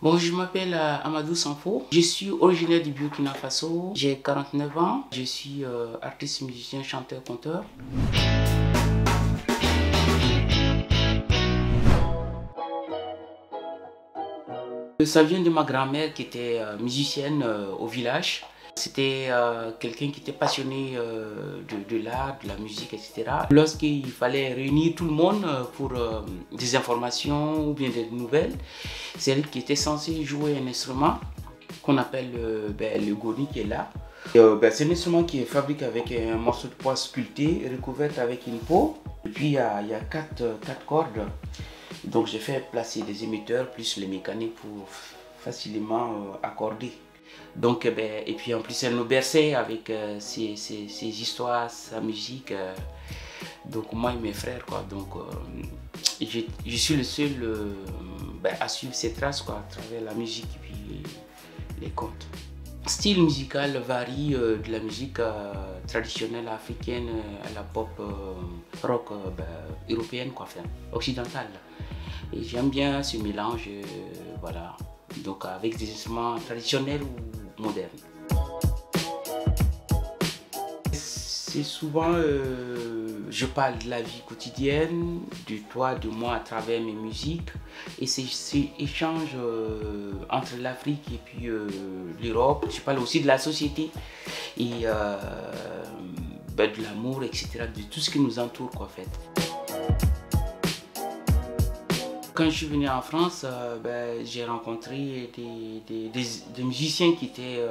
Bon, je m'appelle Amadou Sanfo. Je suis originaire du Burkina Faso. J'ai 49 ans. Je suis artiste, musicien, chanteur, conteur. Ça vient de ma grand-mère qui était musicienne au village. C'était quelqu'un qui était passionné de l'art, de la musique, etc. Lorsqu'il fallait réunir tout le monde pour des informations ou bien des nouvelles, c'est elle qui était censée jouer un instrument qu'on appelle le goni qui est là. C'est un instrument qui est fabriqué avec un morceau de bois sculpté, recouvert avec une peau. Et puis il y a quatre cordes. Donc j'ai fait placer des émetteurs plus les mécaniques pour facilement accorder. Donc, et puis en plus elle nous berçait avec ses histoires, sa musique. Donc moi et mes frères, quoi. Donc je suis le seul à suivre ses traces, quoi, à travers la musique et puis les contes. Le style musical varie de la musique traditionnelle africaine à la pop rock européenne, quoi, enfin, occidentale. Et j'aime bien ce mélange, voilà, donc avec des instruments traditionnels ou modernes. C'est souvent, je parle de la vie quotidienne, de toi, de moi à travers mes musiques. Et c'est échange entre l'Afrique et puis l'Europe. Je parle aussi de la société et de l'amour, etc., de tout ce qui nous entoure, quoi, en fait. Quand je suis venu en France, j'ai rencontré des musiciens qui étaient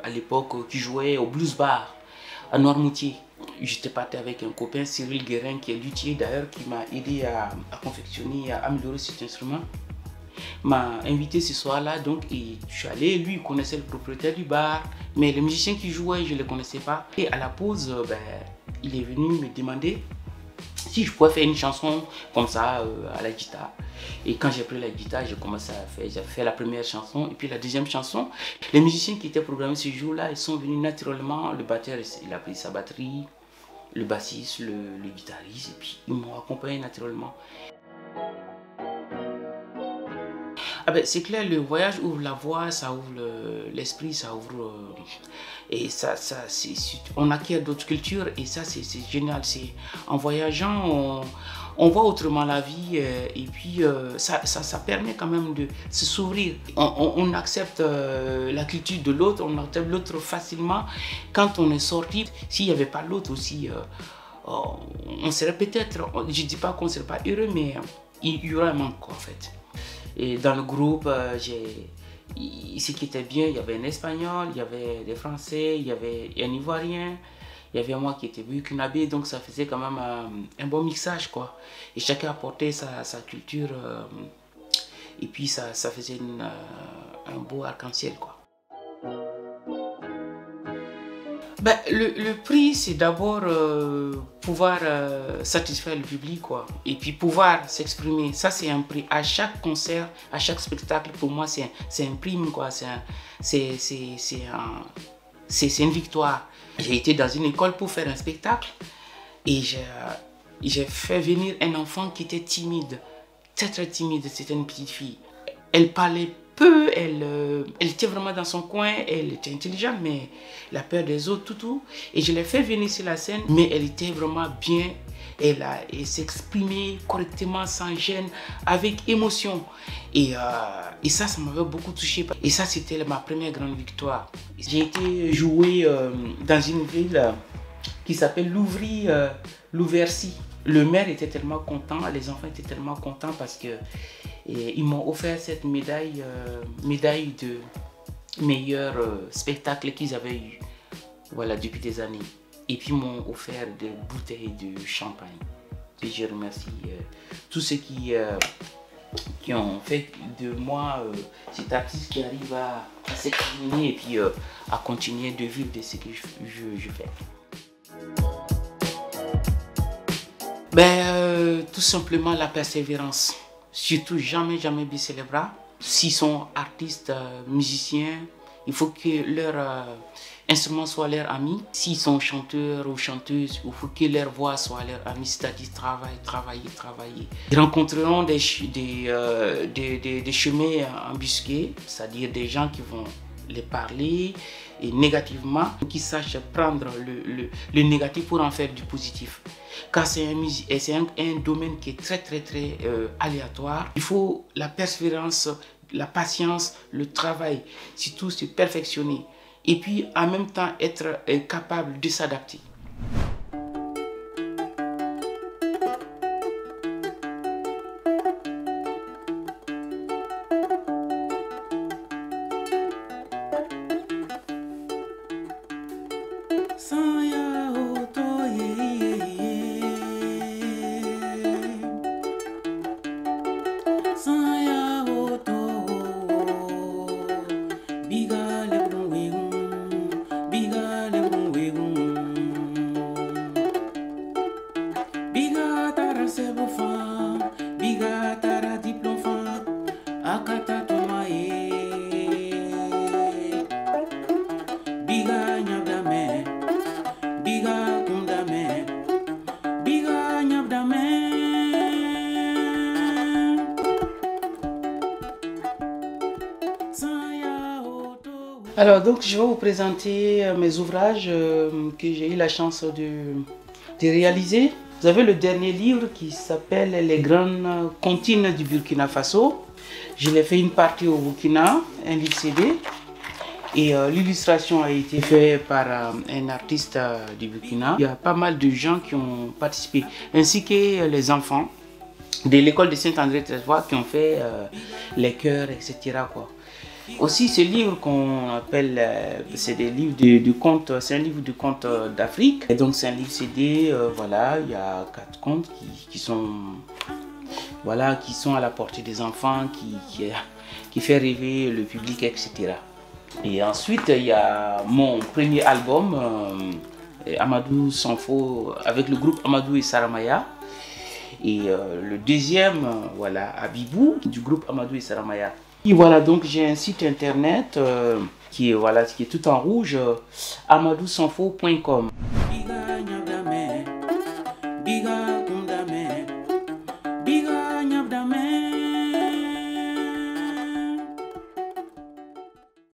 à l'époque, qui jouaient au blues bar à Noirmoutier. J'étais parti avec un copain, Cyril Guérin, qui est luthier d'ailleurs, qui m'a aidé à confectionner, à améliorer cet instrument. M'a invité ce soir-là, donc, et je suis allé. Lui, il connaissait le propriétaire du bar, mais les musiciens qui jouaient, je ne les connaissais pas. Et à la pause, il est venu me demander si je pouvais faire une chanson comme ça à la guitare. Et quand j'ai pris la guitare, j'ai commencé à faire, j'ai fait la première chanson et puis la deuxième chanson. Les musiciens qui étaient programmés ce jour-là, ils sont venus naturellement. Le batteur, il a pris sa batterie, le bassiste, le guitariste, et puis ils m'ont accompagné naturellement. C'est clair, le voyage ouvre la voie, ça ouvre l'esprit, ça ouvre... et on acquiert d'autres cultures et ça c'est génial. En voyageant, on voit autrement la vie et puis ça permet quand même de se s'ouvrir. On accepte la culture de l'autre, on accepte l'autre facilement. Quand on est sorti, s'il n'y avait pas l'autre aussi, on serait peut-être, je ne dis pas qu'on ne serait pas heureux, mais il y aurait un manque, quoi, en fait. Et dans le groupe, ce qui était bien, il y avait un Espagnol, il y avait des Français, il y avait un Ivoirien, il y avait moi qui était burkinabé, donc ça faisait quand même un bon mixage, quoi. Et chacun apportait sa culture, et puis ça faisait un beau arc-en-ciel, quoi. Le prix, c'est d'abord pouvoir satisfaire le public, quoi. Et puis pouvoir s'exprimer. Ça, c'est un prix. À chaque concert, à chaque spectacle, pour moi, c'est un prime, quoi. C'est une victoire. J'ai été dans une école pour faire un spectacle et j'ai fait venir un enfant qui était timide. Très, très timide. C'était une petite fille. Elle parlait peu, elle était vraiment dans son coin, elle était intelligente, mais la peur des autres, tout. Et je l'ai fait venir sur la scène, mais elle était vraiment bien. Elle s'exprimait correctement, sans gêne, avec émotion. Et ça m'avait beaucoup touché. Et ça, c'était ma première grande victoire. J'ai été jouer dans une ville qui s'appelle Louversie. Le maire était tellement content, les enfants étaient tellement contents parce que ils m'ont offert cette médaille de meilleur spectacle qu'ils avaient eu, voilà, depuis des années. Et puis ils m'ont offert des bouteilles de champagne. Et je remercie tous ceux qui ont fait de moi cet artiste qui arrive à s'exprimer et puis à continuer de vivre de ce que je fais. Tout simplement la persévérance. Surtout jamais baisser les bras. S'ils sont artistes, musiciens, il faut que instruments soient leurs amis. S'ils sont chanteurs ou chanteuses, il faut que leur voix soit leur amie, c'est-à-dire travailler. Ils rencontreront des chemins embusqués, c'est-à-dire des gens qui vont les parler et négativement, qui sachent prendre le négatif pour en faire du positif. Car c'est un domaine qui est très aléatoire. Il faut la persévérance, la patience, le travail, surtout se perfectionner. Et puis en même temps être capable de s'adapter. Alors donc je vais vous présenter mes ouvrages que j'ai eu la chance de réaliser. Vous avez le dernier livre qui s'appelle Les grandes comptines du Burkina Faso. Je l'ai fait une partie au Burkina, un livre CD. Et l'illustration a été faite par un artiste du Burkina. Il y a pas mal de gens qui ont participé, ainsi que les enfants de l'école de Saint-André-Tresvois qui ont fait les chœurs, etc. Aussi, ce livre qu'on appelle, c'est des livres de contes, c'est un livre de contes d'Afrique. Et donc c'est un livre CD, voilà, il y a 4 contes qui sont à la portée des enfants, qui fait rêver le public, etc. Et ensuite, il y a mon premier album, Amadou Sanfo, avec le groupe Amadou et Saramaya. Et le deuxième, voilà, Abibou, du groupe Amadou et Saramaya. Et voilà, donc j'ai un site internet qui est tout en rouge, amadousanfo.com.